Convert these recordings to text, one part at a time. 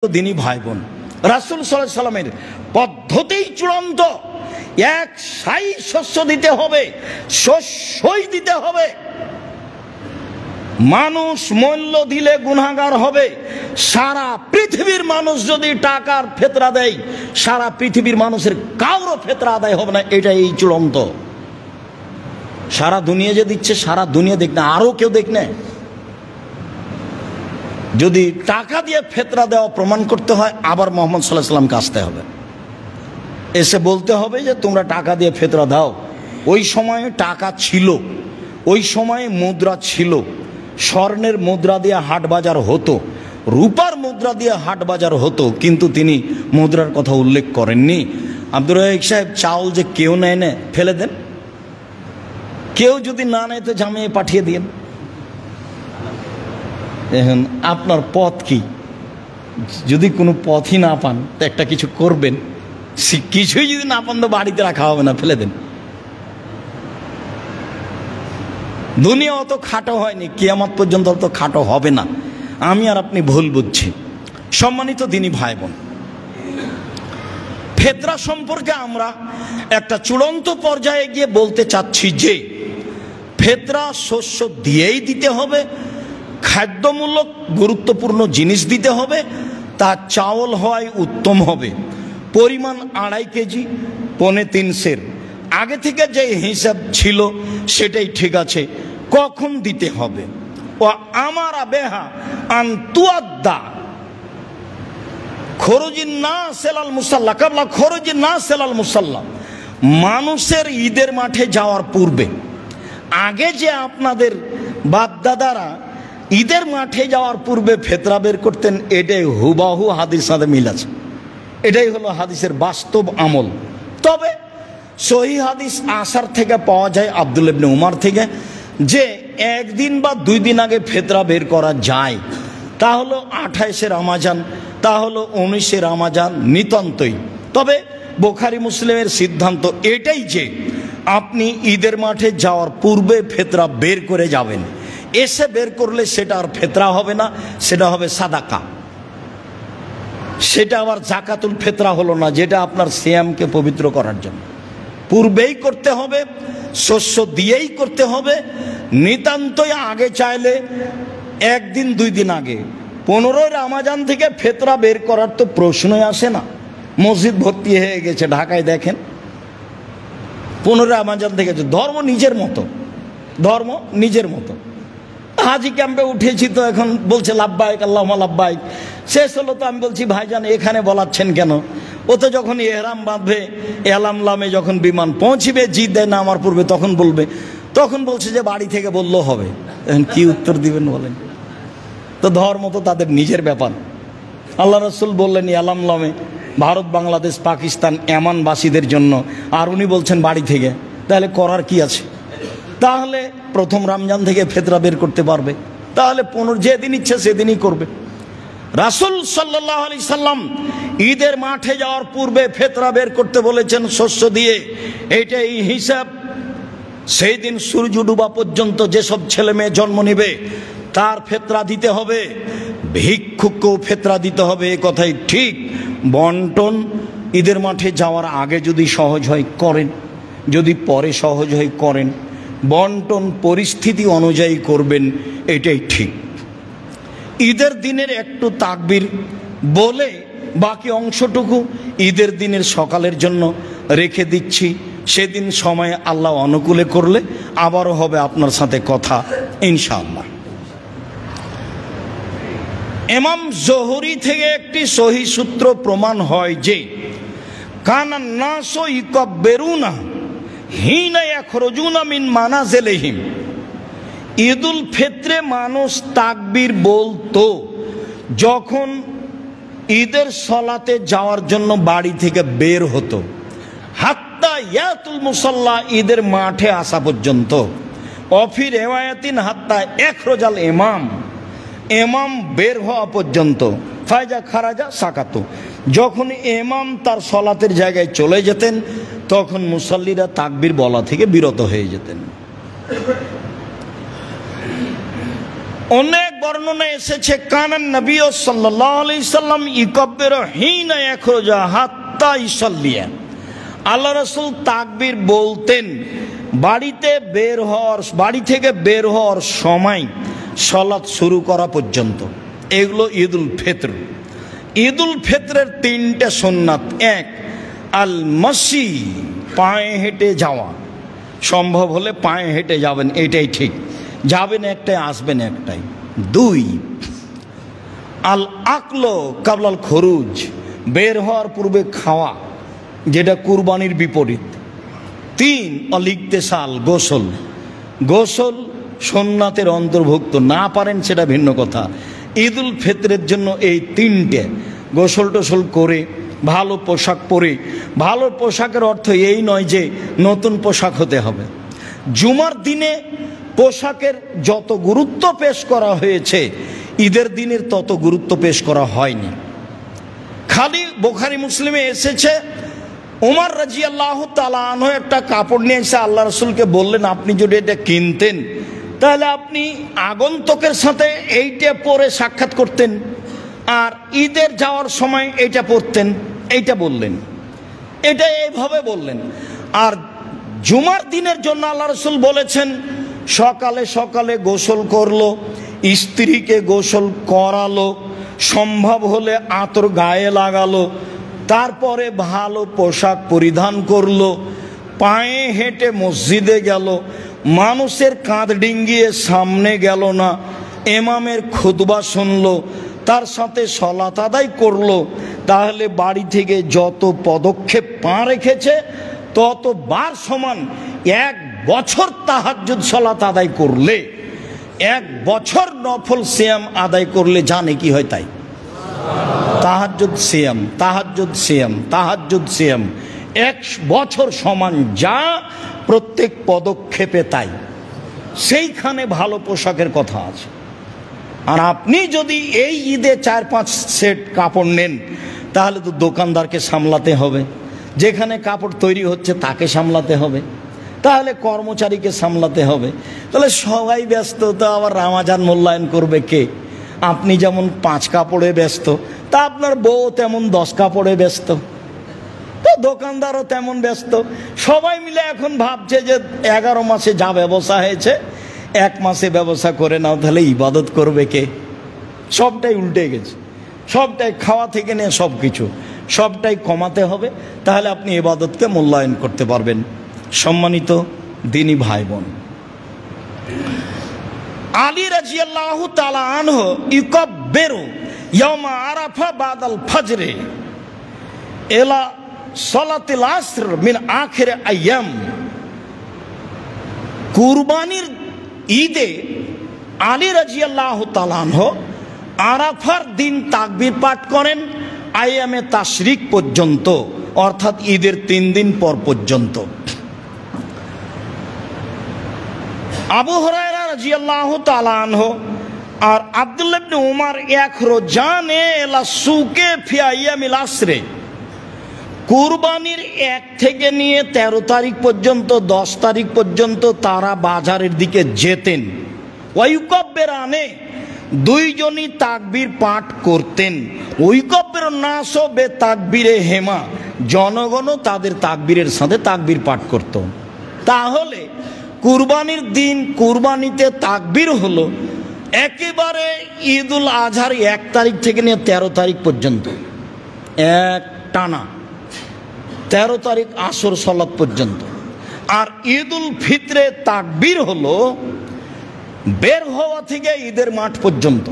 দিনী ভাই বোন, রাসূল সাল্লাল্লাহু আলাইহি সাল্লামের পদ্ধতিই চূড়ান্ত। এক সাই শস্য দিতে হবে, শস্যই দিতে হবে। মানুষ মূল্য দিলে গুনাহগার হবে। সারা পৃথিবীর মানুষ যদি টাকার ফেতরা দেয়, সারা পৃথিবীর মানুষের কারো ফেতরা আদায় হবে না। এটা এই চূড়ান্ত। সারা দুনিয়া যে দিচ্ছে, সারা দুনিয়া দেখ না, আরো কেউ দেখ না। যদি টাকা দিয়ে ফেতরা দেওয়া প্রমাণ করতে হয়, আবার মুহাম্মদ সাল্লাল্লাহু আলাইহি সাল্লামকে আসতে হবে, এসে বলতে হবে যে তোমরা টাকা দিয়ে ফেতরা দাও। ওই সময়ে টাকা ছিল, ওই সময়ে মুদ্রা ছিল। স্বর্ণের মুদ্রা দিয়ে হাট বাজার হতো, রূপার মুদ্রা দিয়ে হাট বাজার হতো, কিন্তু তিনি মুদ্রার কথা উল্লেখ করেননি। আব্দুর রাজ্জাক সাহেব, চাউল যে কেউ নেয় না, ফেলে দেন। কেউ যদি না নেয় তো জামিয়ে পাঠিয়ে দিন। এখন আপনার পথ কি? যদি কোনো পথই না পান তো একটা কিছু করবেন, কিছুই যদি না পান তো বাড়িতে রাখা হবে না, ফেলে দেন। দুনিয়া অত খাটো হয়নি, কিয়ামত পর্যন্ত অত খাটো হবে না। আমি আর আপনি ভুল বুঝছি। সম্মানিত দিনী ভাই বোন, ফেতরা সম্পর্কে আমরা একটা চূড়ান্ত পর্যায়ে গিয়ে বলতে চাচ্ছি যে ফেতরা শস্য দিয়েই দিতে হবে, খাদ্যমূলক গুরুত্বপূর্ণ জিনিস দিতে হবে, তা চাউল হয় উত্তম হবে। পরিমাণ 2.5 কেজি, 3.25 সের। আগে থেকে যে হিসাব ছিল সেটাই ঠিক আছে। কখন দিতে হবে? ও আমার বেহা আন্তুয়াদ্দা খরুজিন না সেলাল মুসাল্লা কাবলা খরুজিন না সেলাল মুসাল্লা। মানুষের ঈদের মাঠে যাওয়ার পূর্বে, আগে যে আপনাদের বাপদাদারা ঈদের মাঠে যাওয়ার পূর্বে ফেতরা বের করতেন, এটাই হুবাহু হাদিস সাথে মিল আছে। এটাই হলো হাদিসের বাস্তব আমল। তবে সহি হাদিস আসার থেকে পাওয়া যায়, আব্দুল্লাহ ইবনে উমর থেকে, যে 1 দিন বা 2 দিন আগে ফেতরা বের করা যায়। তা হলো 28শে রমজান, তা হলো 19শে রমজান, নিতান্তই। তবে বুখারী মুসলিমের সিদ্ধান্ত এটাই যে আপনি ঈদের মাঠে যাওয়ার পূর্বে ফেতরা বের করে যাবেন। এসে বের করলে সেটা আর ফেতরা হবে না, সেটা হবে সাদাকা। সেটা আবার জাকাতুল ফেতরা হলো না, যেটা আপনার সিয়ামকে পবিত্র করার জন্য। পূর্বেই করতে হবে, শস্য দিয়েই করতে হবে। নিতান্তই আগে চাইলে 1 দিন 2 দিন আগে। 15 রমজান থেকে ফেতরা বের করার তো প্রশ্নই আসে না। মসজিদ ভর্তি হয়ে গেছে ঢাকায়, দেখেন। 15 রমজান থেকে ধর্ম নিজের মতো, ধর্ম নিজের মতো। হাজি ক্যাম্পে উঠেছি তো এখন বলছে লাব্বাইক আল্লাহুম্মা লাব্বাইক। শেষ হলো তো আমি বলছি ভাইজান এখানে বলাচ্ছেন কেন? ও তো যখন এহরাম বাঁধবে, এলাম লামে যখন বিমান পৌঁছিবে, জিদ্দায় নামার পূর্বে তখন বলবে। তখন বলছে যে বাড়ি থেকে বললেও হবে। এখন কি উত্তর দিবেন বলেন? তো ধর্ম তো তাদের নিজের ব্যাপার। আল্লাহ রাসূল বললেন এলাম লামে, ভারত, বাংলাদেশ, পাকিস্তান, এমানবাসীদের জন্য, আর উনি বলছেন বাড়ি থেকে। তাহলে করার কি আছে? তাহলে প্রথম রমজান থেকে ফেতরা বের করতে পারবে, তাহলে 15 যেদিন ইচ্ছে সেদিনই করবে। রাসূল সাল্লাল্লাহু আলাইহি সাল্লাম ঈদের মাঠে যাওয়ার পূর্বে ফেতরা বের করতে বলেছেন শস্য দিয়ে। এইটাই হিসাব। সেই দিন সূর্য ডুবা পর্যন্ত যেসব ছেলে মেয়ে জন্ম নেবে তার ফেতরা দিতে হবে। ভিক্ষুককেও ফেতরা দিতে হবে, এ কথাই ঠিক। বন্টন ঈদের মাঠে যাওয়ার আগে যদি সহজ হয় করেন, যদি পরে সহজ হয় করেন। বন্টন পরিস্থিতি অনুযায়ী করবেন, এটাই ঠিক। ঈদের দিনের একটু তাকবীর বলে বাকি অংশটুকু ঈদের দিনের সকালের জন্য রেখে দিচ্ছি। সেদিন সময় আল্লাহ অনুকূলে করলে আবারও হবে আপনার সাথে কথা ইনশাআল্লাহ। ইমাম জোহরি থেকে একটি সহি সূত্র প্রমাণ হয় যে কানান নাসু ইকাব্বিরুনা হিনা ইয়াখরুজুনা মিন মানাজিলিহিম। ঈদুল ফিতরে মানুষ তাকবীর বলতো যখন ঈদের সলাতে যাওয়ার জন্য বাড়ি থেকে বের হতো, হাত্তা ইয়াতুল মুসাল্লা, ঈদের মাঠে আসা পর্যন্ত। অফি রিওয়ায়াতিন হাত্তা ইখরাজাল ইমাম, ইমাম বের হওয়া পর্যন্ত। ফায়জা খারাজা সাকাতু, যখন ইমাম তার সলাতের জায়গায় চলে যেতেন তখন মুসাল্লিরা তাকবীর বলা থেকে বিরত হয়ে যেতেন। অনেক বর্ণনায় এসেছে কানান নবী সাল্লাল্লাহু আলাইহি সাল্লাম ইকাব্বিরু হিনা ইয়াখরুজা হাত্তা ইসাল্লিয়া। আল্লাহ রাসূল তাকবীর বলতেন বাড়ি থেকে বের হওয়ার সময় সালাত শুরু করা পর্যন্ত। এগুলো ঈদুল ফিতর। ঈদুল ফিতরের তিনটে সুন্নাত। এক, আল মাসি, পায়ে হেঁটে যাওয়া, সম্ভব হলে পায়ে হেঁটে যাবেন, এটাই ঠিক। যাবেন একটাই, আসবেন একটাই। দুই, আল আকলো কাবলাল খরুজ, বের হওয়ার পূর্বে খাওয়া, যেটা কুরবানির বিপরীত। তিন, অল ইগতিসাল, গোসল। গোসল সুন্নাতের অন্তর্ভুক্ত, না পারেন সেটা ভিন্ন কথা। ঈদুল ফিতরের জন্য এই তিনটে, গোসল টোসল করে ভালো পোশাক পরে। ভালো পোশাকের অর্থ এই নয় যে নতুন পোশাক হতে হবে। জুমার দিনে পোশাকের যত গুরুত্ব পেশ করা হয়েছে, ঈদের দিনের তত গুরুত্ব পেশ করা হয়নি। খালি বুখারী মুসলিমে এসেছে ওমর রাদিয়াল্লাহু তাআলা আনহু একটা কাপড় নিয়ে এসে আল্লাহ রাসূলকে বললেন, আপনি যদি এটা কিনতেন তাহলে আপনি আগন্তুকের সাথে এইটা পরে সাক্ষাৎ করতেন, আর ঈদের যাওয়ার সময় এইটা পরতেন। এইটা বললেন, এটা এইভাবে বললেন। আর জুমার দিনের জন্য আল্লাহ রাসূল বলেছেন সকালে সকালে গোসল করলো, স্ত্রীকে গোসল করালো, সম্ভব হলে আতর গায়ে লাগালো, তারপরে ভালো পোশাক পরিধান করলো, পায়ে হেঁটে মসজিদে গেল, মানুষের কাঁধ ডিঙ্গিয়ে সামনে গেল না, ইমামের খুতবা শুনলো, তার সাথে সালাত আদায় করলো। তাহলে বাড়ি থেকে যত পদক্ষেপ পা রেখেছে ততবার সমান। এক বছর তাহাজ্জুদ সালাত আদায় করলে, এক বছর নফল সিয়াম আদায় করলে জানে কি হয় তাই। তাহাজ্জুদ সিয়াম, তাহাজ্জুদ সিয়াম, তাহাজ্জুদ সিয়াম, এক বছর সমান যা, প্রত্যেক পদক্ষেপে তাই। সেইখানে ভালো পোশাকের কথা আছে। আর আপনি যদি এই ঈদে 4-5 সেট কাপড় নেন তাহলে তো দোকানদারকে সামলাতে হবে, যেখানে কাপড় তৈরি হচ্ছে তাকে সামলাতে হবে, তাহলে কর্মচারীকে সামলাতে হবে, তাহলে সবাই ব্যস্ত। তো আবার রামাজান মূল্যায়ন করবে কে? আপনি যেমন 5 কাপড়ে ব্যস্ত, তা আপনার বউ তেমন 10 কাপড়ে ব্যস্ত, তো দোকানদারও তেমন ব্যস্ত। সবাই মিলে এখন ভাবছে যে 11 মাসে যা ব্যবসা হয়েছে 1 মাসে ব্যবসা করে নাও, তাহলে ইবাদত করবে কে? সবটাই উল্টে গেছে। সবটাই, খাওয়া থেকে নিয়ে সব কিছু, সবটাই কমাতে হবে, তাহলে আপনি ইবাদতকে মূল্যায়ন করতে পারবেন। সম্মানিত দিনী ভাই বোন, আলী রাদিয়াল্লাহু তাআলা আনহু ইকাব্বিরু ইয়াউমা আরাফা বাদাল ফজরে ইলা সালাতিল আসর মিন আখির আইয়াম। কুরবানির ঈদে আলী রাদিয়াল্লাহু তাআলা আনহু আরাফার দিন তাকবীর পাঠ করেন আইয়ামে তাশরিক পর্যন্ত, অর্থাৎ ঈদের 3 দিন পর পর্যন্ত। আবু হুরায়রা রাদিয়াল্লাহু তাআলা আনহু আর আব্দুল্লাহ ইবনে উমর ইয়াখরুজানে ইলা সুকে ফি আইয়ামিল আসরে, কুরবানির 1 থেকে নিয়ে 13 তারিখ পর্যন্ত, 10 তারিখ পর্যন্ত তারা বাজারের দিকে যেতেন। ওয়ায়ুকাব্বিরানে, দুইজনই তাকবীর পাঠ করতেন। ওয়ায়ুকাব্বির নাস বে তাকবীরে হেমা, জনগণও তাদের তাকবীরের সাথে তাকবীর পাঠ করত। তাহলে কুরবানির দিন কুরবানিতে তাকবীর হলো একেবারে ঈদুল আজহার 1 তারিখ থেকে নিয়ে 13 তারিখ পর্যন্ত, এক টানা 13 তারিখ আসর সালাত পর্যন্ত। আর ঈদুল ফিতরে তাকবীর হলো বের হওয়া থেকে ঈদের মাঠ পর্যন্ত,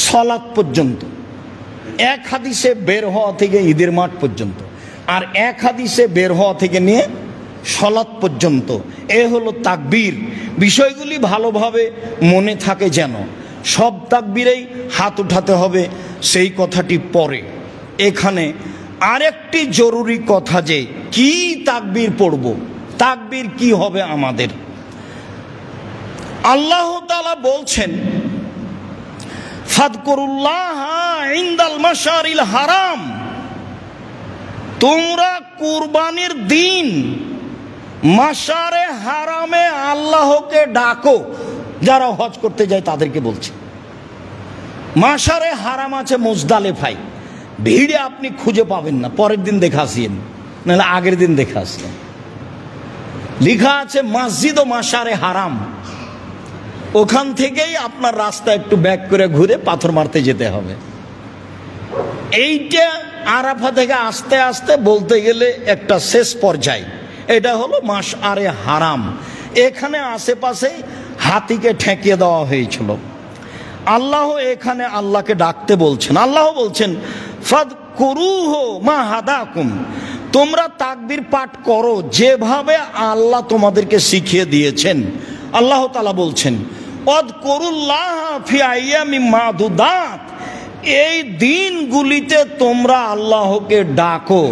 সালাত পর্যন্ত। এক হাদিসে বের হওয়া থেকে ঈদের মাঠ পর্যন্ত, আর এক হাদিসে বের হওয়া থেকে নিয়ে সালাত পর্যন্ত। এ হলো তাকবীর। বিষয়গুলি ভালোভাবে মনে থাকে যেন। সব তাকবীরেই হাত উঠাতে হবে সেই কথাটি পরে। এখানে আরেকটি জরুরি কথা, যে কি তাকবীর পড়ব, তাকবীর কি হবে আমাদের। আল্লাহ তাআলা বলছেন ফাদকুরুল্লাহ ইনদাল মাশারিল হারাম, তোমরা কুরবানির দিন মাশারে হারামে আল্লাহকে ডাকো। যারা হজ করতে যায় তাদেরকে বলছি। মাশারে হারাম আছে মুজদালেফায়, ভিড়ে আপনি খুঁজে পাবেন না, পরের দিন দেখে আসিয়েন, নাহলে আগের দিন দেখে আসলেন। লেখা আছে মসজিদ ও মাশারে হারাম, ওখান থেকেই আপনার রাস্তা একটু ব্যাক করে ঘুরে পাথর মারতে যেতে হবে। এইটা আরাফা থেকে আস্তে আস্তে বলতে গেলে একটা শেষ পর্যায়ে, এটা হলো মাশআরে হারাম। এখানে আশেপাশে হাতিকে ঠেকিয়ে দেওয়া হয়েছিল। আল্লাহ এখানে আল্লাহকে ডাকতে বলছেন। আল্লাহ বলছেন ফাদকুরুহু মা হাদাকুম, তোমরা তাকবীর পাঠ করো যেভাবে আল্লাহ তোমাদেরকে শিখিয়ে দিয়েছেন। আল্লাহ তাআলা বলছেন ওয়াদকুরুল্লাহ ফি আইয়ামিম মাদুদাত, এই দিনগুলিতে তোমরা আল্লাহকে ডাকো,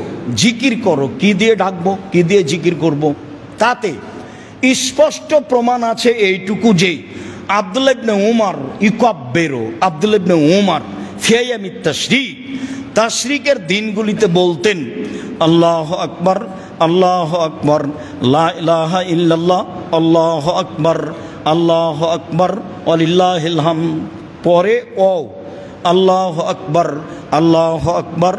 জিকির করো। কি দিয়ে ডাকবো, কি দিয়ে জিকির করব? তাতে স্পষ্ট প্রমাণ আছে এইটুকু যে আব্দুল্লাহ ইবনে উমর ইকাব্বিরু, আব্দুল্লাহ ইবনে উমর ফি আইয়ামিত তাশরিক, তাশরিকের দিনগুলিতে বলতেন আল্লাহু আকবার, আল্লাহু আকবার, লা ইলাহা ইল্লাল্লাহ, আল্লাহু আকবার, আল্লাহু আকবার ওয়ালিল্লাহিল হামদ। পরে ও আল্লাহু আকবার, আল্লাহু আকবার,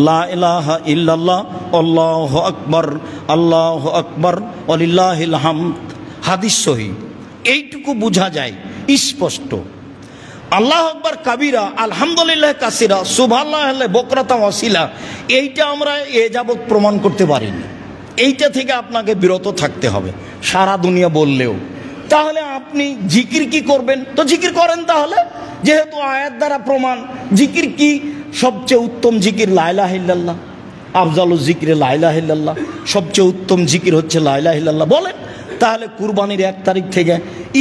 লা ইলাহা ইল্লাল্লাহ, আল্লাহু আকবার, আল্লাহু আকবার ওয়ালিল্লাহিল হামদ। হাদিস সহিহ। এইটুকু বোঝা যায় স্পষ্ট। আল্লাহু আকবার কাবীরা, আলহামদুলিল্লাহ কাসীরা, সুবহানাল্লাহ বুকরাতাম ওয়াসিলা, এইটা আমরা এ যাবৎ প্রমাণ করতে পারিনি। এইটা থেকে আপনাকে বিরত থাকতে হবে সারা দুনিয়া বললেও। তাহলে আপনি জিকির কি করবেন? তো জিকির করেন তাহলে, যেহেতু আয়াত দ্বারা প্রমাণ। জিকির কি? সবচেয়ে উত্তম জিকির লা ইলাহা ইল্লাল্লাহ, আফজালুজ জিকিরে লা ইলাহা ইল্লাল্লাহ, সবচেয়ে উত্তম জিকির হচ্ছে লা ইলাহা ইল্লাল্লাহ। বলেন তাহলে কুরবানির 1 তারিখ থেকে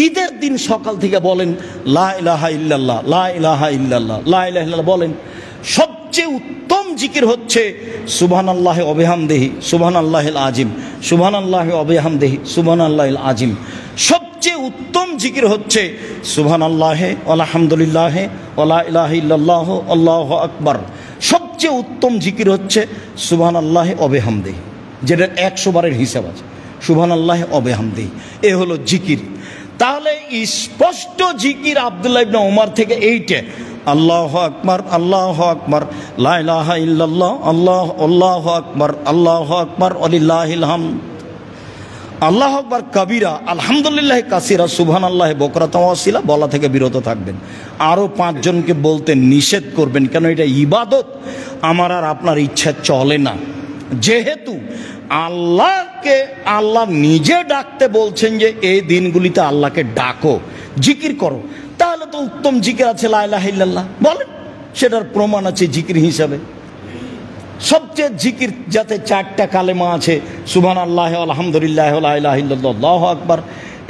ঈদের দিন সকাল থেকে বলেন লা ইলাহা ইল্লাল্লাহ, লা ইলাহা ইল্লাল্লাহ, লা ইলাহা ইল্লাল্লাহ বলেন। সবচেয়ে উত্তম জিকির হচ্ছে সুবহানাল্লাহি ওয়া বিহামদিহি সুবহানাল্লাহিল আযীম, সুবহানাল্লাহি ওয়া বিহামদিহি সুবহানাল্লাহিল আযীম। সবচেয়ে উত্তম জিকির হচ্ছে সুবহানাল্লাহি আলহামদুলিল্লাহি ওয়া লা ইলাহা ইল্লাল্লাহ আল্লাহু আকবার। সবচেয়ে উত্তম জিকির হচ্ছে সুবহানাল্লাহি ওয়া বিহামদিহি, যেটা 100 বারের হিসাব আছে, সুবহানাল্লাহি ওয়া বিহামদিহি। এ হলো জিকির। তাহলে স্পষ্ট জিকির আব্দুল্লাহ ইবনে উমর থেকে এইটা, আল্লাহু আকবার, আল্লাহু আকবার, লা ইলাহা ইল্লাল্লাহ, আল্লাহু আকবার, আল্লাহু আকবার ওয়ালিল্লাহিল হামদ। আল্লাহু আকবার কাবীরা, আলহামদুলিল্লাহ কাসীরা, সুবহানাল্লাহ বুকরাতাম ওয়াসিলা বলা থেকে বিরত থাকবেন। আরও 5 জনকে বলতে নিষেধ করবেন, কেন এটা ইবাদত। আমার আর আপনার ইচ্ছা চলে না। যেহেতু আল্লাহকে আল্লাহ নিজে ডাকতে বলছেন যে এই দিনগুলিতে আল্লাহকে ডাকো, জিকির করো, তাহলে তো উত্তম জিকির আছে লা ইলাহা ইল্লাল্লাহ। বলেন, সেটার প্রমাণ আছে জিকির হিসাবে। সবচেয়ে জিকির যাতে 4টা কালেমা আছে, সুবহানাল্লাহি আলহামদুলিল্লাহ লা ইলাহা ইল্লাল্লাহ আল্লাহু আকবার।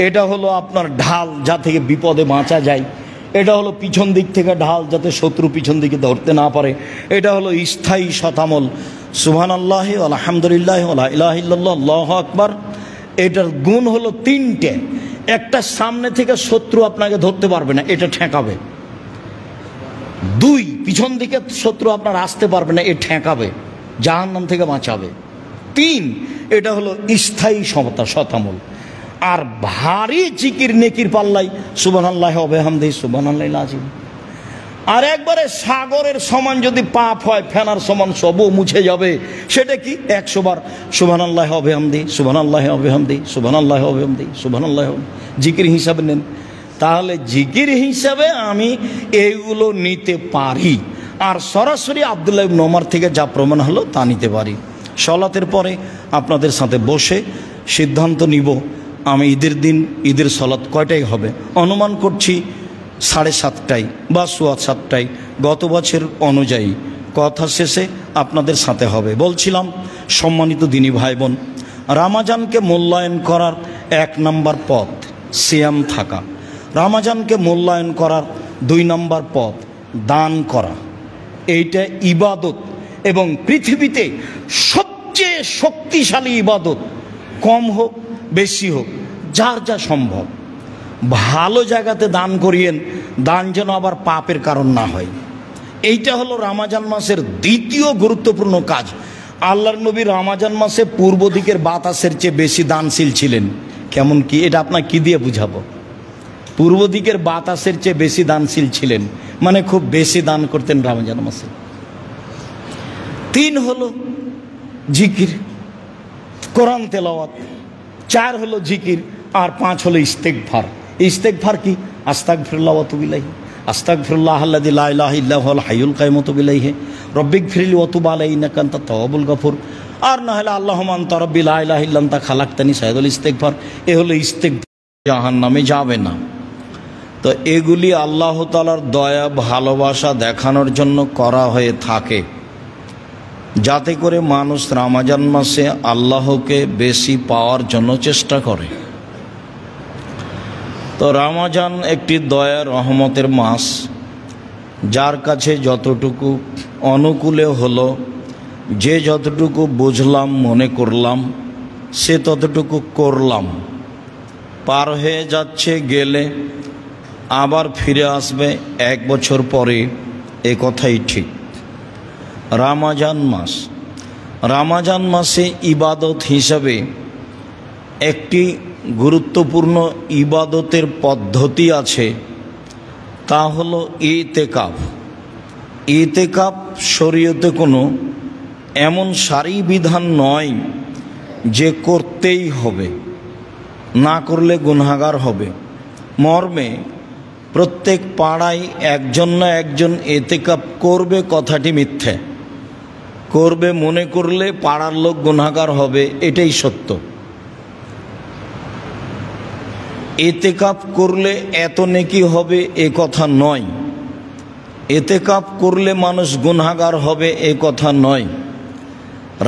এটা হলো আপনার ঢাল, যা থেকে বিপদে বাঁচা যায়। এটা হলো পিছন দিক থেকে ঢাল, যাতে শত্রু পিছন দিকে ধরতে না পারে। এটা হলো স্থায়ী শতামল, সুবহানাল্লাহি আলহামদুলিল্লাহ লা ইলাহা ইল্লাল্লাহ আল্লাহু আকবার। এটার গুণ হলো 3টে। একটা, সামনে থেকে শত্রু আপনাকে ধরতে পারবে না, এটা ঠেকাবে। 2, পিছন দিকে শত্রু আপনার আসতে পারবে না, এ ঠেকাবে, জাহান্নাম থেকে বাঁচাবে। 3, এটা হলো স্থায়ী শতামল। আর ভারী জিকির নেকির পাল্লাই সুবহানাল্লাহি ওয়া বিহামদিহি সুবহানাল্লাহিল আযীম। আর একবারে সাগরের সমান যদি পাপ হয়, ফেনার সমান, সবও মুছে যাবে। সেটা কি? 100 বার সুবহানাল্লাহি ওয়া বিহামদিহি সুবহানাল্লাহি ওয়া বিহামদিহি সুবহানাল্লাহি ওয়া বিহামদিহি সুবহানাল্লাহি জিকির হিসাবে নেন। তাহলে জিকির হিসাবে আমি এইগুলো নিতে পারি। আর সরাসরি আব্দুল্লাহ ইবনে উমর থেকে যা প্রমাণ হলো তা নিতে পারি। সলাতের পরে আপনাদের সাথে বসে সিদ্ধান্ত নিব আমি ঈদের দিন ঈদের সলাত কয়টায় হবে। অনুমান করছি 7:30টায় বা 7:15টায়, গত বছর অনুযায়ী। কথা শেষে আপনাদের সাথে হবে। বলছিলাম, সম্মানিত দিনী ভাই বোন, রামাজানকে মূল্যায়ন করার 1 নম্বর পথ সিয়াম থাকা। রামাজানকে মূল্যায়ন করার 2 নম্বর পথ দান করা। এইটা ইবাদত, এবং পৃথিবীতে সবচেয়ে শক্তিশালী ইবাদত। কম হোক বেশি হোক, যার যা সম্ভব, ভালো জায়গাতে দান করিয়েন, দান যেন আবার পাপের কারণ না হয়। এইটা হলো রমজান মাসের দ্বিতীয় গুরুত্বপূর্ণ কাজ। আল্লাহর নবী রমজান মাসে পূর্ব দিকের বাতাসের চেয়ে বেশি দানশীল ছিলেন। কেমন কি? এটা আপনার কি দিয়ে বুঝাবো? পূর্ব দিকের বাতাসের চেয়ে বেশি দানশীল ছিলেন, মানে খুব বেশি দান করতেন রমজান মাসে। 3 হলো জিকির, কোরআন তেলাওয়াত। 4 হলো জিকির, আর 5 হলো ইস্তেগফার। ইস্তেগফার কি? আস্তাগফিরুল্লাহ ওয়া আতুবু ইলাইহি, আস্তাগফিরুল্লাহ আল্লাযী লা ইলাহা ইল্লা হুয়াল হাইয়ুল কাইয়্যুম ওয়া আতুবু ইলাইহি, রব্বিগফিরলি ওয়া তুব আলাইহি ইন্নাকা আনতাত তাওয়াবুল গফুর। আর না হলে আল্লাহুম্মা আনতা রাব্বি লা ইলাহা ইল্লা আনতা খালাকতানি, সাইয়্যিদুল ইস্তেগফার। এ হলো ইস্তেগফার, জাহান্নামে যাবে না। তো এগুলি আল্লাহ তাআলার দয়া ভালোবাসা দেখানোর জন্য করা হয়ে থাকে, যাতে করে মানুষ রমজান মাসে আল্লাহকে বেশি পাওয়ার জন্য চেষ্টা করে। তো রমজান একটি দয়া রহমতের মাস, যার কাছে যতটুকু অনুকূলে হলো, যে যতটুকু বুঝলাম মনে করলাম সে ততটুকু করলাম। পার হয়ে যাচ্ছে, গেলে আবার ফিরে আসবে 1 বছর পরে, এ কথাই ঠিক। রমজান মাসে ইবাদত হিসাবে একটি গুরুত্বপূর্ণ ইবাদতের পদ্ধতি আছে, তা হলো ইতিকাফ। ইতিকাফ শরীয়তে কোনো এমন সারি বিধান নয় যে করতেই হবে, না করলে গুনাহগার হবে। মর্মে প্রত্যেক পাড়ায় একজন না একজন ইতিকাফ করবে, কথাটি মিথ্যে। করবে মনে করলে পাড়ার লোক গুনাহগার হবে, এটাই সত্য। ইতিকাফ করলে এত নেকি হবে এ কথা নয়, ইতিকাফ করলে মানুষ গুনাহগার হবে এ কথা নয়।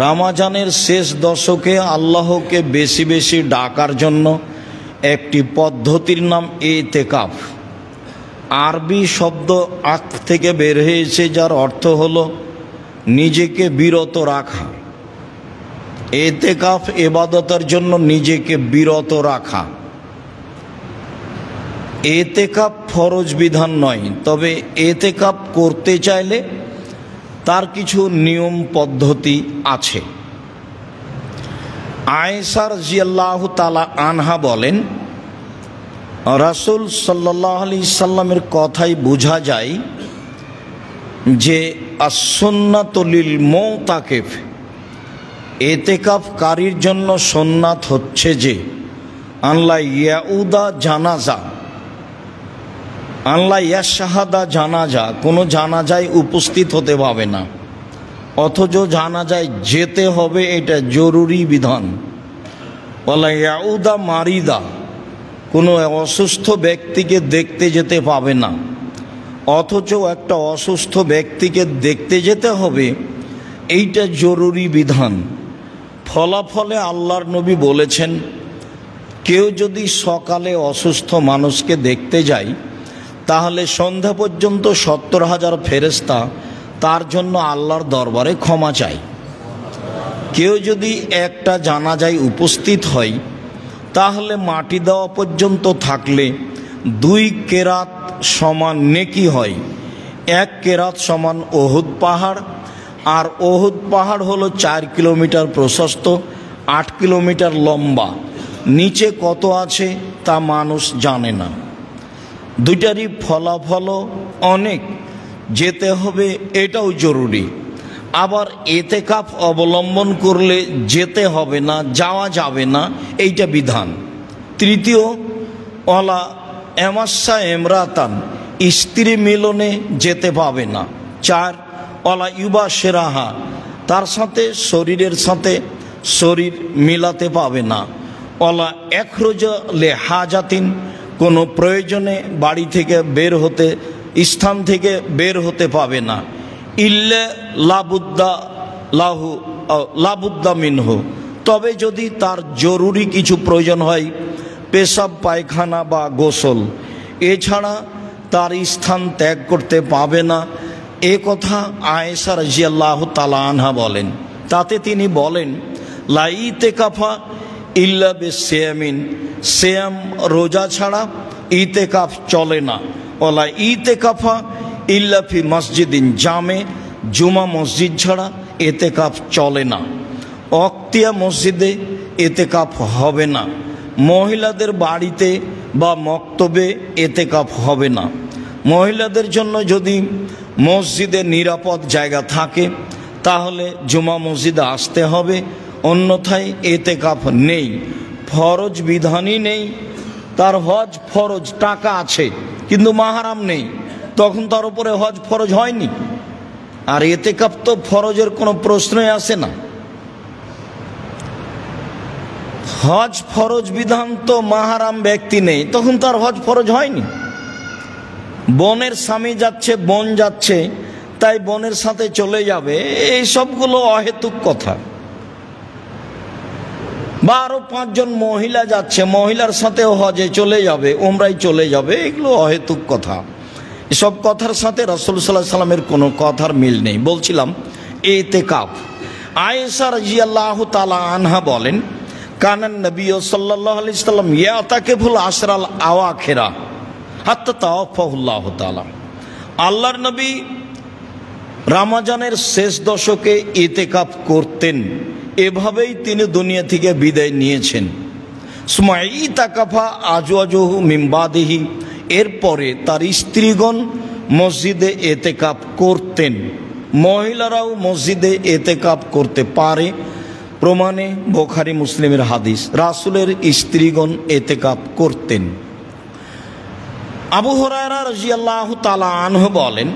রমজানের শেষ দশকে আল্লাহকে বেশি বেশি ডাকার জন্য একটি পদ্ধতির নাম ইতিকাফ। আরবি শব্দ আক থেকে বের হয়েছে, যার অর্থ হলো নিজেকে বিরত রাখা। ইতিকাফ ইবাদতের জন্য নিজেকে বিরত রাখা। ইতিকাফ ফরজ বিধান নয়, তবে ইতিকাফ করতে চাইলে তার কিছু নিয়ম পদ্ধতি আছে। আয়েশা রাদিয়াল্লাহু তাআলা আনহা বলেন, রাসূল সাল্লাল্লাহু আলাইহি সাল্লামের কথাই বোঝা যায় যে as-সুন্নাতু লিল মুতাকিফ, ইতিকাফকারীর জন্য সুন্নাত হচ্ছে যে আল্লাহ ইয়াউদা জানাজা, আল্লাহ ইয়াশহাদা জানাজা, কোনো জানাজায় উপস্থিত হতে পাবে না, অথচ জানাজায় যেতে হবে, এটা জরুরি বিধান। ওয়ালা ইয়াউদা মারিদা, কোনো অসুস্থ ব্যক্তিকে দেখতে যেতে পাবে না, অথচ একটা অসুস্থ ব্যক্তিকে দেখতে যেতে হবে, এইটা জরুরি বিধান। ফলাফলে আল্লাহর নবী বলেছেন, কেউ যদি সকালে অসুস্থ মানুষকে দেখতে যায়, তাহলে সন্ধ্যা পর্যন্ত 70,000 ফেরেশতা তার জন্য আল্লাহর দরবারে ক্ষমা চায়। কেউ যদি একটা জানাজায় উপস্থিত হয়, তাহলে মাটি দেওয়া পর্যন্ত থাকলে 2 কেরাত সমান নেকি হয়। 1 কেরাত সমান ওহুদ পাহাড়, আর ওহুদ পাহাড় হলো 4 কিলোমিটার প্রশস্ত, 8 কিলোমিটার লম্বা। নিচে কত আছে তা মানুষ জানে না। দুইটারই ফলাফল অনেক, যেতে হবে এটাও জরুরি। আবার ইতিকাফ অবলম্বন করলে যেতে হবে না, যাওয়া যাবে না, এইটা বিধান। তৃতীয়, ওয়ালা এমাসা এমরাতান, স্ত্রী মিলনে যেতে পাবে না। 4, ওয়ালা ইউবা সেরাহা, তার সাথে শরীরের সাথে শরীর মিলাতে পাবে না। ওয়ালা একরোজা লে হাজাতিন, কোনো প্রয়োজনে বাড়ি থেকে বের হতে, স্থান থেকে বের হতে পাবে না। ইল্লা লাবুদ্দা মিনহু, তবে যদি তার জরুরি কিছু প্রয়োজন হয়, পেশাব পায়খানা বা গোসল, এছাড়া তার স্থান ত্যাগ করতে পাবে না। এ কথা আয়েশা রাদিয়াল্লাহু তাআলা আনহা বলেন। তাতে তিনি বলেন, লা ইতিকাফা ইল্লা বিসিয়ামিন, সিয়াম রোজা ছাড়া ইতিকাফ চলে না। ওয়ালা ইতিকাফা ইল্লা ফি মসজিদিন জামে, জুমা মসজিদ ছাড়া ইতিকাফ চলে না। অক্তিয়া মসজিদে ইতিকাফ হবে না। মহিলাদের বাড়িতে বা মক্তবে এতেকাফ হবে না। মহিলাদের জন্য যদি মসজিদে নিরাপদ জায়গা থাকে তাহলে জুমা মসজিদে আসতে হবে, অন্যথায় এতেকাফ নেই। ফরজ বিধানই নেই, তার হজ ফরজ টাকা আছে কিন্তু মাহারাম নেই, তখন তার উপরে হজ ফরজ হয়নি। আর এতেকাফ তো ফরজের কোনো প্রশ্নই আসে না। হজ ফরজ বিধান তো মাহারাম ব্যক্তি নেই, তখন তার হজ ফরজ হয়নি। বোনের স্বামী যাচ্ছে, বোন যাচ্ছে, তাই বোনের সাথে চলে যাবে, এই সবগুলো অহেতুক কথা। বা আরো 5 জন মহিলা যাচ্ছে, মহিলার সাথেও হজে চলে যাবে, উমরায় চলে যাবে, এগুলো অহেতুক কথা। এসব কথার সাথে রাসূল সাল্লাল্লাহু আলাইহি সাল্লামের কোনো কথার মিল নেই। বলছিলাম ইতিকাফ। আয়েশা রাদিয়াল্লাহু তাআলা আনহা বলেন, কানান নবী সাল্লাল্লাহু আলাইহি সাল্লাম ইয়াতাকিফুল আশরাল আওয়াখিরা হাত্তা তাওয়াফাহুল্লাহু তাআলা। আল্লাহর নবী রমজানের শেষ দশকে ইতিকাফ করতেন, এভাবেই তিনি দুনিয়া থেকে বিদায় নিয়েছেন। সুমাইতাকাফা আজওয়াজুহু মিন বাদিহি, এরপরে তার স্ত্রীগণ মসজিদে এতেকাফ করতেন। মহিলারাও মসজিদে এতেকাফ করতে পারে, প্রমাণে বুখারী মুসলিমের হাদিস। রাসূলের স্ত্রীগণ এতেকাফ করতেন। আবু হুরায়রা রাদিয়াল্লাহু তাআলা আনহু বলেন,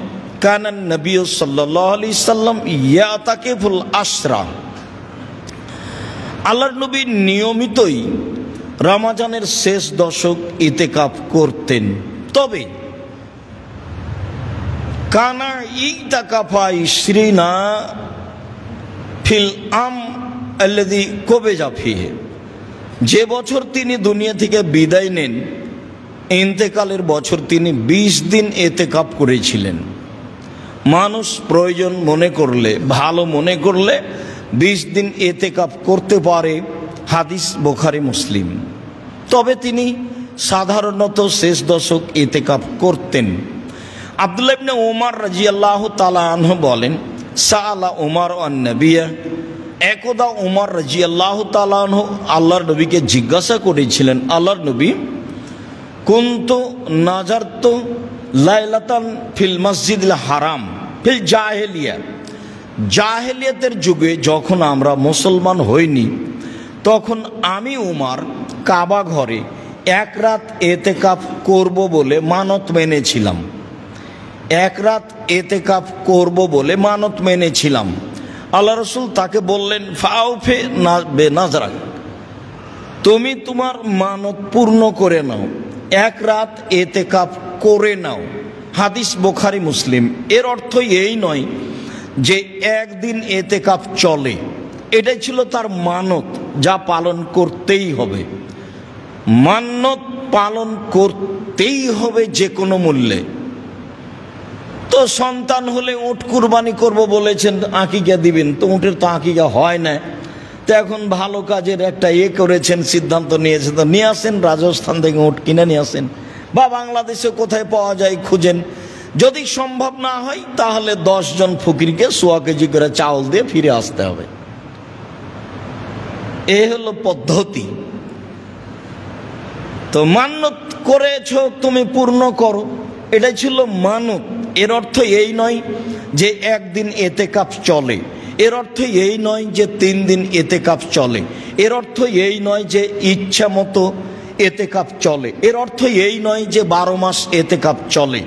কানান নবী সাল্লাল্লাহু আলাইহি সাল্লাম ইয়াতাকিফুল আশরা। আল্লাহর নবী নিয়মিতই রমজানের শেষ দশক ইতিকাফ করতেন। তবে কানা ইতাকাফা ইশরিনা ফিল আম আল্লাযী কুবিজা ফিহি, যে বছর তিনি দুনিয়া থেকে বিদায় নেন, ইন্তেকালের বছর তিনি 20 দিন ইতিকাফ করেছিলেন। মানুষ প্রয়োজন মনে করলে, ভালো মনে করলে 20 দিন ইতিকাফ করতে পারে, হাদিস বুখারী মুসলিম। তবে তিনি সাধারণত শেষ দশক ইতিকাফ করতেন। আব্দুল্লাহ ইবনে ওমর রাদিয়াল্লাহু তাআলা আনহু বলেন, সাআলা ওমর আন নবিয়্য, একদা ওমর রাদিয়াল্লাহু তাআলা আনহু আল্লাহর নবীকে জিজ্ঞাসা করেছিলেন, আল্লাহর নবী, কুনতু নাজারতু লাইলাতান ফিল মসজিদিল হারাম ফিল জাহেলিয়া, জাহেলিয়াতের যুগে যখন আমরা মুসলমান হইনি, তখন আমি উমর কাবা ঘরে 1 রাত এতেকাফ করব বলে মানত মেনেছিলাম। 1 রাত এতেকাফ করব বলে মানত মেনেছিলাম। আল্লাহ রাসূল তাকে বললেন, ফাউফে বেনাজরাক, তুমি তোমার মানত পূর্ণ করে নাও, 1 রাত এতেকাফ করে নাও। হাদিস বুখারী মুসলিম। এর অর্থ এই নয় যে একদিন এতেকাফ চলে, এটাই ছিল তার মানত, যা পালন করতেই হবে। মানত পালন করতেই হবে যে কোনো মূল্যে। তো সন্তান হলে উট কুরবানি করব বলেছেন, আকিকা দিবেন, তো উটের তো আকিকা হয় না, তো এখন ভালো কাজের একটা করেছেন, সিদ্ধান্ত নিয়েছেন, তো নিয়ে আসেন, রাজস্থান থেকে উট কিনে নিয়ে আসেন, বা বাংলাদেশে কোথায় পাওয়া যায় খুঁজেন। যদি সম্ভব না হয় তাহলে 10 জন ফকিরকে 100 কেজি করে চাউল দিয়ে ফিরে আসতে হবে। এই হলো পদ্ধতি। তো মানত করেছো তুমি পূর্ণ করো, এটা ছিল মানত। এর অর্থ এই নয় যে একদিন এতেকাফ চলে, এর অর্থ এই নয় যে 3 দিন এতেকাফ চলে, এর অর্থ এই নয় যে ইচ্ছা মতো এতেকাফ চলে, এর অর্থ এই নয় যে 12 মাস এতেকাফ চলে।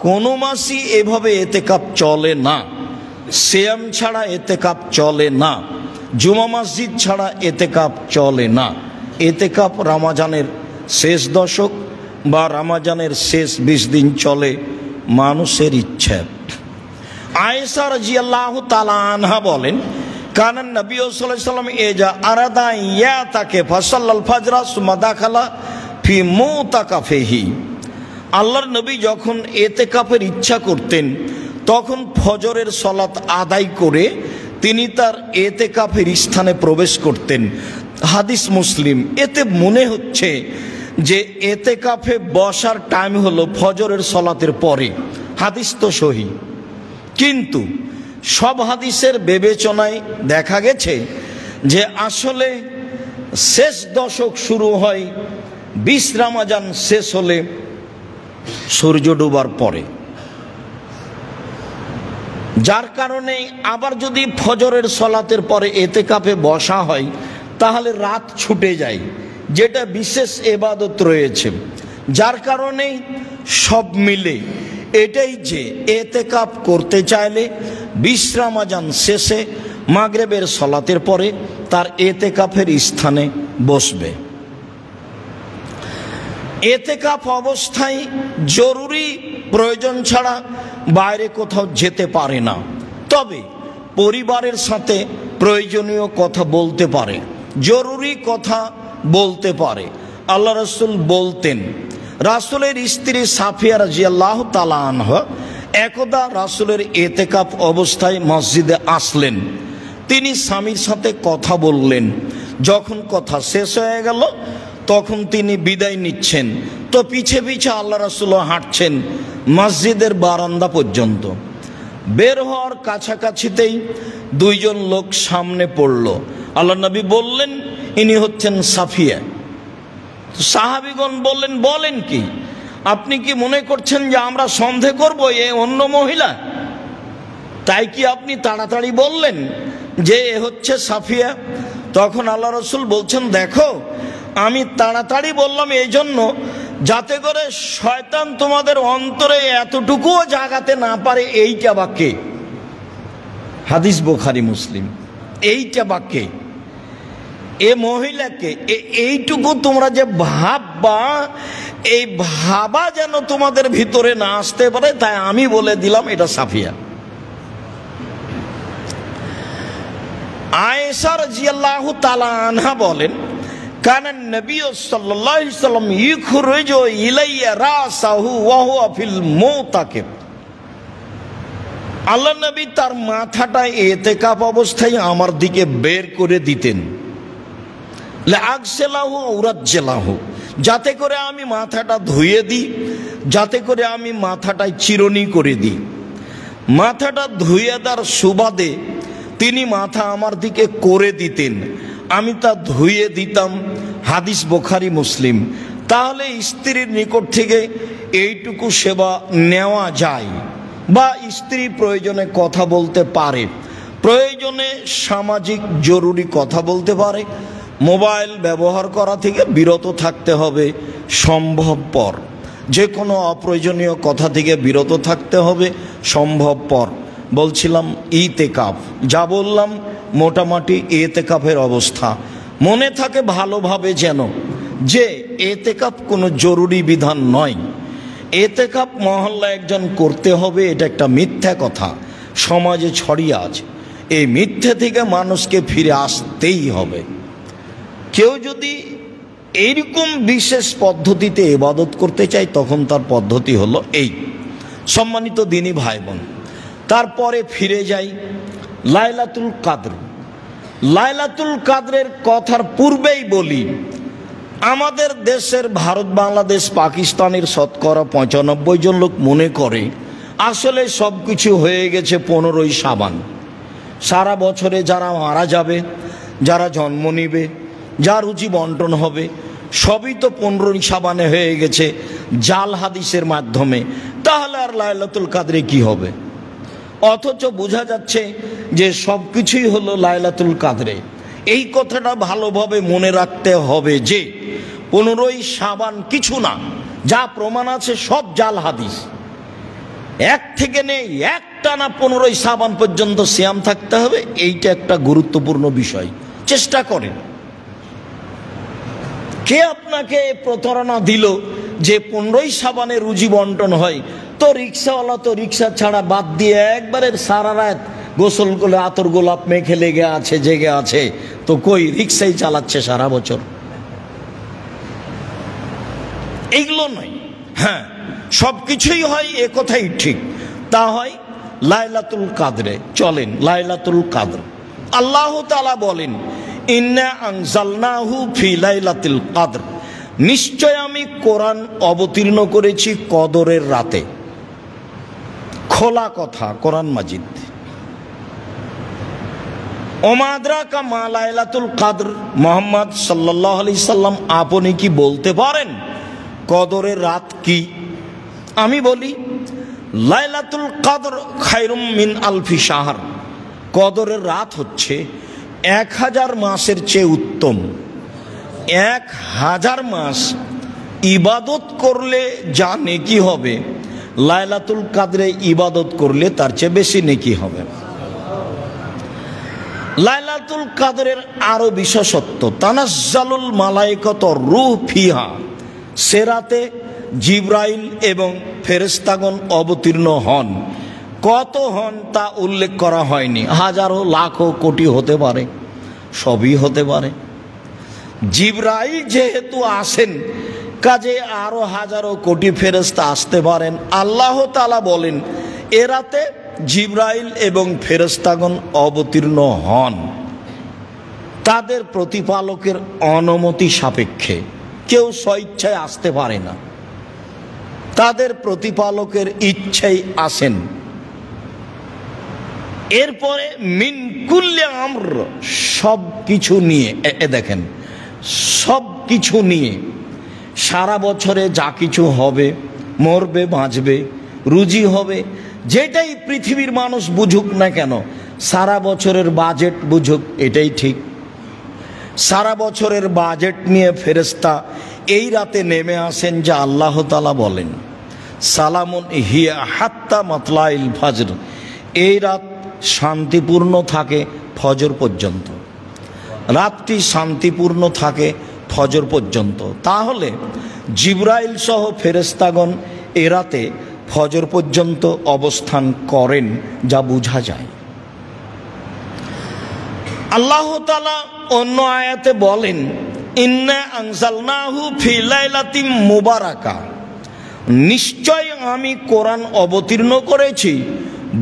কোনো মাসই এভাবে এতেকাফ চলে না। সিয়াম ছাড়া এতেকাফ চলে না, জুমা মসজিদ ছাড়া এতেকাফ চলে না। এতেকাফ রমজানের শেষ দশক বা রমজানের শেষ 20 দিন চলে মানুষের ইচ্ছা। আয়েশা রাদিয়াল্লাহু তাআলা আনহা বলেন, কানান নবী সাল্লাল্লাহু আলাইহি সাল্লাম এজা আরাদা ইয়াতাকে ফাসাল্লাল ফাজরা সুম্মা দাখালা ফি মুতাকাফিহি। আল্লাহর নবী যখন এতেকাফের ইচ্ছা করতেন, তখন ফজরের সালাত আদায় করে তিনি তার এতেকাফের স্থানে প্রবেশ করতেন। হাদিস মুসলিম। এতে মনে হচ্ছে যে এতেকাফে বসার টাইম হলো ফজরের সালাতের পরে। হাদিস তো সহিহ, কিন্তু সব হাদিসের বিবেচনায় দেখা গেছে যে আসলে শেষ দশক শুরু হয় বিশ্রাম আজান শেষ হলে সূর্য ডোবার পরে, যার কারণে আবার যদি ফজরের সলাতের পরে এতেকাফে বসা হয় তাহলে রাত ছুটে যায়, যেটা বিশেষ ইবাদত রয়েছে। যার কারণে সব মিলে এটাই যে এতেকাফ করতে চাইলে বিশ্রাম আজান শেষে মাগরিবের সলাতের পরে তার এতেকাফের স্থানে বসবে। এতেকাফ অবস্থায় জরুরি প্রয়োজন ছাড়া বাইরে কোথাও যেতে পারে না, তবে পরিবারের সাথে প্রয়োজনীয় কথা বলতে পারে, জরুরি কথা বলতে পারে। আল্লাহ রাসূল বলতেন, রাসূলের স্ত্রী সাফিয়া রাদিয়াল্লাহু তাআলা আনহা একদা রাসূলের এতেকাফ অবস্থায় মসজিদে আসলেন। তিনি স্বামীর সাথে কথা বললেন। যখন কথা শেষ হয়ে গেল তখন তিনি বিদায় নিচ্ছেন, তো পিছে পিছে আল্লাহ রাসূল হাঁটছেন মসজিদের বারান্দা পর্যন্ত। বের হওয়ার কাছাকাছিতেই দুইজন লোক সামনে পড়ল। আল্লাহ নবী বললেন, ইনি হচ্ছেন সাফিয়া। সাহাবীগণ বললেন, বলেন কি? আপনি কি মনে করছেন যে আমরা সন্দেহ করব এ অন্য মহিলা? তাই কি আপনি তাড়াতাড়ি বললেন যে এ হচ্ছে সাফিয়া? তখন আল্লাহ রাসূল বলছেন, দেখো আমি তাড়াতাড়ি বললাম এই জন্য যাতে করে শয়তান তোমাদের অন্তরে এতটুকুও জাগাতে না পারে এইটা বাক্যে। হাদিস বুখারী মুসলিম। এইটা বাক্যে এ মহিলাকে এইটুকু তোমরা যে ভাববা, এই ভাবা যেন তোমাদের ভিতরে না আসতে পারে, তাই আমি বলে দিলাম এটা সাফিয়া। আয়েশা রাদিয়াল্লাহু তাআলা আনহা বলেন, কানান নবী সাল্লাল্লাহু আলাইহি ওয়াসাল্লাম ইখরুজু ইলাইয়া রাসাহু ওয়া হুয়া ফিল মুতাকিব। আল্লাহ নবী তার মাথাটা ইতিকাফ অবস্থায় আমার দিকে বের করে দিতেন, লাগসেলাহু উরাজ্জেলাহু, যাতে করে আমি মাথাটা ধুয়ে দিই, যাতে করে আমি মাথাটায় চিরুনি করে দিই। মাথাটা ধুয়ে দেওয়ার সুবাদে তিনি মাথা আমার দিকে করে দিতেন, আমি তা ধুয়ে দিতাম। হাদিস বুখারী মুসলিম। তাহলে স্ত্রীর নিকট থেকে এইটুকু সেবা নেওয়া যায়, বা স্ত্রী প্রয়োজনে কথা বলতে পারে, প্রয়োজনে সামাজিক জরুরি কথা বলতে পারে। মোবাইল ব্যবহার করা থেকে বিরত থাকতে হবে সম্ভবপর, যে কোনো অপ্রয়োজনীয় কথা থেকে বিরত থাকতে হবে সম্ভবপর। বলছিলাম ইতেকাফ, যা বললাম মোটামুটি এতেকাফের অবস্থা। মনে থাকে ভালোভাবে যেন যে এতেকাফ কোনো জরুরি বিধান নয়। এতেকাফ মহল্লা একজন করতে হবে, এটা একটা মিথ্যা কথা সমাজে ছড়িয়ে আছে। এই মিথ্যে থেকে মানুষকে ফিরে আসতেই হবে। কেউ যদি এইরকম বিশেষ পদ্ধতিতে ইবাদত করতে চায় তখন তার পদ্ধতি হলো এই। সম্মানিত দিনী ভাই বোন, তারপরে ফিরে যাই লাইলাতুল কাদর। লাইলাতুল কাদরের কথার পূর্বেই বলি, আমাদের দেশের ভারত, বাংলাদেশ, পাকিস্তানের শতকরা ৯৫ জন লোক মনে করে আসলে সব কিছু হয়ে গেছে 15ই শাবান। সারা বছরে যারা মারা যাবে, যারা জন্ম নিবে, যার রুচি বন্টন হবে, সবই তো 15ই শাবানে হয়ে গেছে জাল হাদিসের মাধ্যমে। তাহলে আর লাইলাতুল কাদরে কি হবে? অথচ বোঝা যাচ্ছে যে সব কিছুই হলো লাইলাতুল কাদরে। এই কথাটা ভালোভাবে মনে রাখতে হবে যে 15ই শাবান কিছু না, যা প্রমাণ আছে সব জাল হাদিস। এক থেকে নেই একটানা 15ই শাবান পর্যন্ত সিয়াম থাকতে হবে, এইটা একটা গুরুত্বপূর্ণ বিষয়। চেষ্টা করেন। কে আপনাকে প্রতারণা দিল যে 15ই শাবানে রুজি বন্টন হয়? তো রিক্সাওয়ালা তো রিক্সা ছাড়া বাদ দিয়ে একবারে সারা রাত গোসল করে আতর গোলাপ মেখে লেগে আছে, জেগে আছে, তো কই রিক্সাই চালাচ্ছে সারা বছর। এইগুলো নয়। হ্যাঁ, সব কিছুই হয়, এ কথাই ঠিক। তা হয় লাইলাতুল কাদরে। চলেন লাইলাতুল কাদর। আল্লাহ তাআলা বলেন, ইন্না আনজালনাহু ফি লাইলাতুল কাদর, নিশ্চয় আমি কোরআন অবতীর্ণ করেছি কদরের রাতে। খোলা কথা, কোরআন মাজিদ। ওমাদ্রাকা মা লাইলাতুল কদর, মুহাম্মদ সাল্লাল্লাহু আলাইহি সাল্লাম আপনি কি বলতে পারেন কদরের রাত কি? আমি বলি লাইলাতুল কদর খায়রুম মিন আলফি শাহর, কদরের রাত হচ্ছে 1000 মাসের চেয়ে উত্তম। 1000 মাস ইবাদত করলে যা নেকি হবে, লাইলাতুল কদরে ইবাদত করলে তার চেয়ে বেশি নেকি হবে। লাইলাতুল কদরের আরো বিশেষত্ব, তানাজ্জালুল মালায়েকাতু রূহ ফিহা, সে রাতে জিবরাইল এবং ফেরেশতাগণ অবতীর্ণ হন। কত হন তা উল্লেখ করা হয়নি, হাজারো লাখো কোটি হতে পারে, সবই হতে পারে। জিবরাইল যেহেতু আসেন, কাজে আরো হাজারো কোটি ফেরেশতা আসতে পারেন। আল্লাহ তাআলা বলেন এ রাতে জিবরাইল এবং ফেরেশতাগণ অবতীর্ণ হন তাদের প্রতিপালকের অনুমতি সাপেক্ষে, কেউ স্বেচ্ছায় আসতে পারে না, তাদের প্রতিপালকের ইচ্ছাই আসেন। এরপরে মিন কুল্লি আমর, সব কিছু নিয়ে, দেখেন সব কিছু নিয়ে, সারা বছরে যা কিছু হবে, মরবে বাঁচবে, রুজি হবে, যেটাই পৃথিবীর মানুষ বুঝুক না কেন, সারা বছরের বাজেট বুঝুক, এটাই ঠিক। সারা বছরের বাজেট নিয়ে ফেরেশতা এই রাতে নেমে আসেন, যা আল্লাহ তাআলা বলেন সালামুন হিয়া হাত্তা মাতলাইল ফজর, এই রাত শান্তিপূর্ণ থাকে ফজর পর্যন্ত, রাতটি শান্তিপূর্ণ থাকে ফজর পর্যন্ত। তাহলে জিবরাইল সহ ফেরেশতাগণ এ রাতে ফজর পর্যন্ত অবস্থান করেন, যা বোঝা যায়। আল্লাহ তাআলা অন্য আয়াতে বলেন ইন্না আনজালনাহু ফি লাইলাতিন মুবারাকা, নিশ্চয় আমি কোরআন অবতীর্ণ করেছি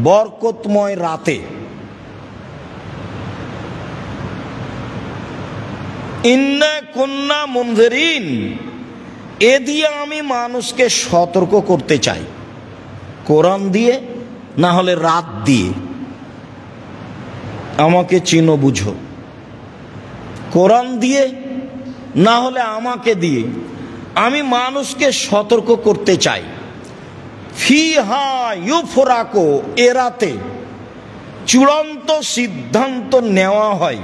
বরকতময় রাতে। ইন্না কুন্না মুনজিরিন, এ দিয়ে আমি মানুষকে সতর্ক করতে চাই, কোরআন দিয়ে না হলে রাত দিয়ে। আমাকে চিনো বুঝো, কোরআন দিয়ে না হলে আমাকে দিয়ে আমি মানুষকে সতর্ক করতে চাই। ফিহা ইউফরাকু, এ রাতে চূড়ান্ত সিদ্ধান্ত নেওয়া হয়,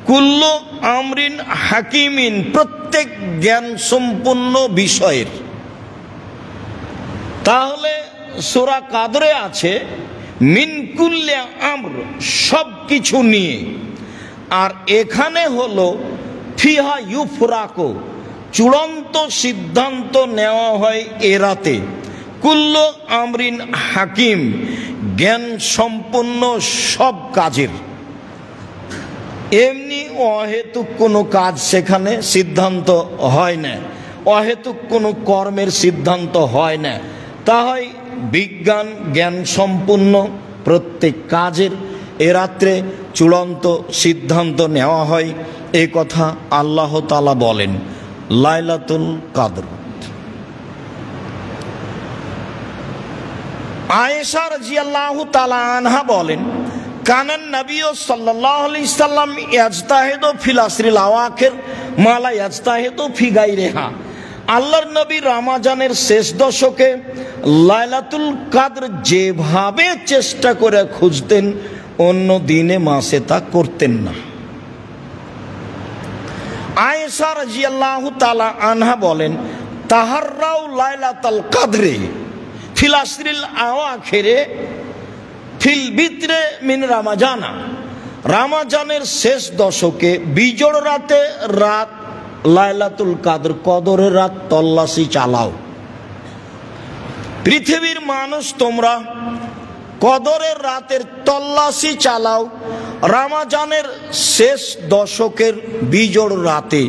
কুল্লু আমরিন হাকিমিন, প্রত্যেক জ্ঞান সম্পন্ন বিষয়ের। তাহলে সূরা কদরে আছে মিন কুল্লি আমর, সব কিছু নিয়ে, আর এখানে হলো ফিহা ইউফরাকু, চূড়ান্ত সিদ্ধান্ত নেওয়া হয় এ রাতে, কুল্লু আমরিন হাকিম, জ্ঞান সম্পন্ন সব কাজের। এমনি অহেতুক কোনো কাজ সেখানে সিদ্ধান্ত হয় না, অহেতুক কোনো কর্মের সিদ্ধান্ত হয় না, তা হয় বিজ্ঞান জ্ঞান সম্পূর্ণ প্রত্যেক কাজের এ রাত্রে চূড়ান্ত সিদ্ধান্ত নেওয়া হয়, এ কথা আল্লাহ তাআলা বলেন লাইলাতুল কদর। আয়েশা রাদিয়াল্লাহু তাআলা আনহা বলেন কানান নবী সাল্লাল্লাহু আলাইহি সাল্লাম ইয়াজতাহিদু ফিল আসরিল আওয়াখির মা লা ইয়াজতাহিদু ফি গায়রিহা, আল্লাহর নবী রমজানের শেষ দশকে লাইলাতুল কদর যেভাবে চেষ্টা করে খুঁজতেন অন্য দিনে মাসে তা করতেন না। আয়েশা রাদিয়াল্লাহু তাআলা আনহা বলেন তাহাররাউ লাইলাতুল কদরে ফিল আসরিল আওয়াখিরে ফিল বিত্রে মিন রমজানা, রমজানের শেষ দশকে বিজোড় রাতে রাত লাইলাতুল কদর, কদরের রাত তল্লাশি চালাও। পৃথিবীর মানুষ তোমরা কদরের রাতের তল্লাশি চালাও রমজানের শেষ দশকের বিজোড় রাতে,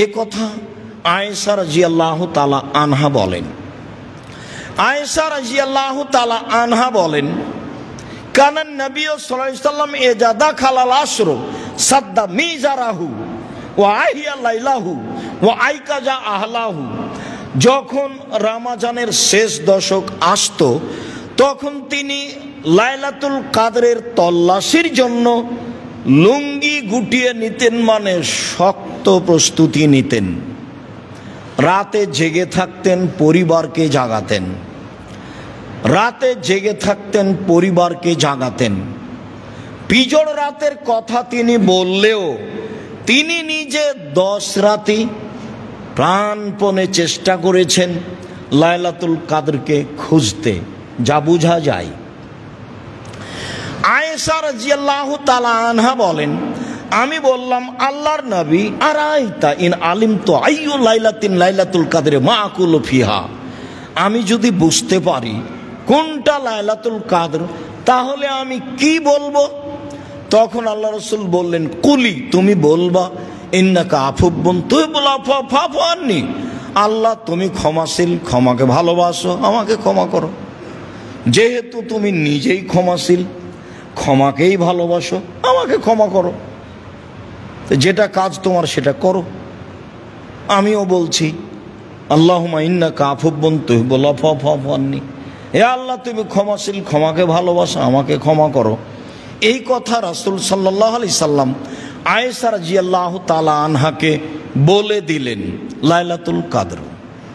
এ কথা আয়েশা রাদিয়াল্লাহু তাআলা আনহা বলেন। আয়েশা রাদিয়াল্লাহু তাআলা আনহা বলেন কানান নবী সাল্লাল্লাহু আলাইহি সাল্লাম ইজা দাখালাল আশর সাদ্দা মিজারাহু ওয়া আহিয়া লাইলাহু ওয়া আইকাজা আহলাহু, যখন রমজানের শেষ দশক আসতো তখন তিনি লাইলাতুল কদরের তল্লাশির জন্য লুঙ্গি গুটিয়ে নিতেন মানে শক্ত প্রস্তুতি নিতেন। রাতে জেগে থাকতেন, পরিবারকে জাগাতেন। রাতে জেগে থাকতেন, পরিবারকে জাগাতেন। বিজড় রাতের কথা তিনি বললেও তিনি নিজে 10 রাতি প্রাণপণে চেষ্টা করেছেন লাইলাতুল কাদরকে খুঁজতে, যা বোঝা যায়। আয়েশা রাদিয়াল্লাহু তাআলা আনহা বলেন, আমি বললাম আল্লাহর নবী, আরাইতা ইন আলিমতু আইয়ু লাইলাতিন লাইলাতুল কাদরে মা আকুলু ফিহা, আমি যদি বুঝতে পারি কোনটা লাইলাতুল কাদর তাহলে আমি কি বলবো? তখন আল্লাহ রাসূল বললেন, কুলি, তুমি বলবা ইন্নাকা আফুবুন তুহিব্বুল আফওয়া ফাফু আন্নি, আল্লাহ তুমি ক্ষমাশীল, ক্ষমাকে ভালোবাসো, আমাকে ক্ষমা করো। যেহেতু তুমি নিজেই ক্ষমাশীল, ক্ষমাকেই ভালোবাসো, আমাকে ক্ষমা করো। যেটা কাজ তোমার সেটা করো। আমিও বলছি আল্লাহুম্মা ইন্নাকা আফুবুন তুহিব্বুল আফওয়া ফাফু আন্নি, হে আল্লাহ তুমি ক্ষমাশীল, ক্ষমাকে ভালোবাসো, আমাকে ক্ষমা করো। এই কথা রাসূল সাল্লাল্লাহু আলাইহি সাল্লাম আয়েশা রাদিয়াল্লাহু তাআলা আনহাকে বলে দিলেন লাইলাতুল কাদর।